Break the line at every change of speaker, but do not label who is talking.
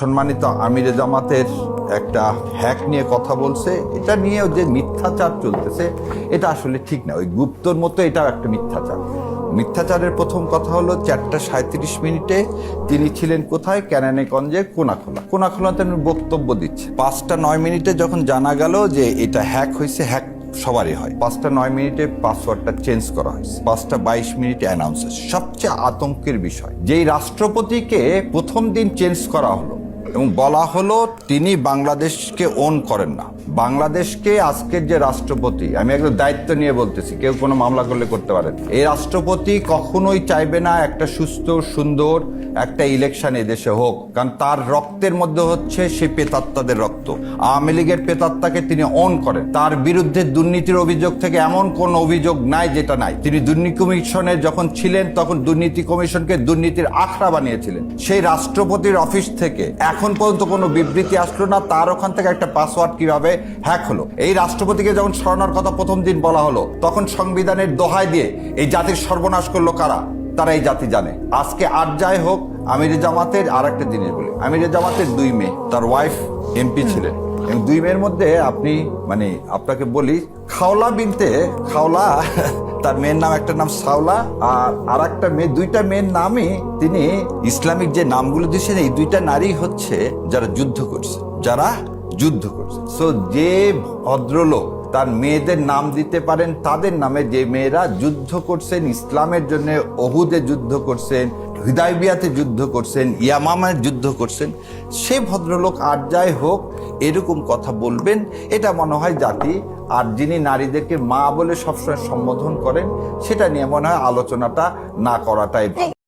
সম্মানিত আমিরে জামাতের একটা হ্যাক নিয়ে কথা বলছে, এটা নিয়ে যে মিথ্যাচার চলতেছে এটা আসলে ঠিক না। ওই গুপ্তর মতো এটাও একটা মিথ্যাচার। মিথ্যাচারের প্রথম কথা হলো 4:37 তিনি ছিলেন কোথায়? কেরানীগঞ্জে কোনাখোলাতে বক্তব্য দিচ্ছে। 5:09 যখন জানা গেল যে এটা হ্যাক হয়েছে, হ্যাক সবারই হয়, 5:09 পাসওয়ার্ডটা চেঞ্জ করা হয়েছে, 5:22 অ্যানাউন্স হয়েছে। সবচেয়ে আতঙ্কের বিষয়, যেই রাষ্ট্রপতিকে প্রথম দিন চেঞ্জ করা হলো এবং বলা হলো তিনি বাংলাদেশকে ওন করেন না, বাংলাদেশকে আজকের যে রাষ্ট্রপতি, আমি একদম দায়িত্ব নিয়ে বলতেছি, কেউ কোনো মামলা করলে করতে পারেন, এই রাষ্ট্রপতি কখনোই চাইবে না একটা সুস্থ সুন্দর একটা ইলেকশন এদেশে হোক, কারণ তার রক্তের মধ্যে হচ্ছে সে প্রেতাত্মাদের রক্ত। আওয়ামী লীগের প্রেতাত্মাকে তিনি অন করেন। তার বিরুদ্ধে দুর্নীতির অভিযোগ থেকে এমন কোন অভিযোগ নাই যেটা নাই। তিনি দুর্নীতি কমিশনে যখন ছিলেন তখন দুর্নীতি কমিশনকে দুর্নীতির আখড়া বানিয়েছিলেন। সেই রাষ্ট্রপতির অফিস থেকে এখন পর্যন্ত কোনো বিবৃতি আসলো না তার ওখান থেকে একটা পাসওয়ার্ড কিভাবে হ্যাক হলো। এই রাষ্ট্রপতিকে যখন সরানোর কথা প্রথম দিন বলা হলো তখন সংবিধানের দোহাই দিয়ে এই জাতির সর্বনাশ করলো কারা? তারা এই জাতি জানে। আজকে আর যাই হোক, আমিরে জামাতের আর একটা জিনিস বলি, আমিরে জামাতের 2 মেয়ে, তার ওয়াইফ এমপি ছিলেন, এবং 2 মেয়ের মধ্যে আপনি আপনাকে বলি, খাওলা বিনতে খাওলা তার মেয়ের নাম, একটা নাম সাওলা, আর একটা মেয়ে, 2টা মেয়ের নামই তিনি ইসলামিক যে নামগুলো দিয়েছেন, এই 2টা নারী হচ্ছে যারা যুদ্ধ করছে, সো যে ভদ্রলোক তার মেয়েদের নাম দিতে পারেন তাদের নামে, যে মেয়েরা যুদ্ধ করছেন ইসলামের জন্য, ওহুদে যুদ্ধ করছেন, হুদাইবিয়াতে যুদ্ধ করছেন, ইয়ামামায় যুদ্ধ করছেন, সে ভদ্রলোক আর যাই হোক এরকম কথা বলবেন, এটা মনে হয় জাতি। আর যিনি নারীদেরকে মা বলে সবসময় সম্বোধন করেন, সেটা নিয়ে মনে হয় আলোচনাটা না করাটাই ভালো।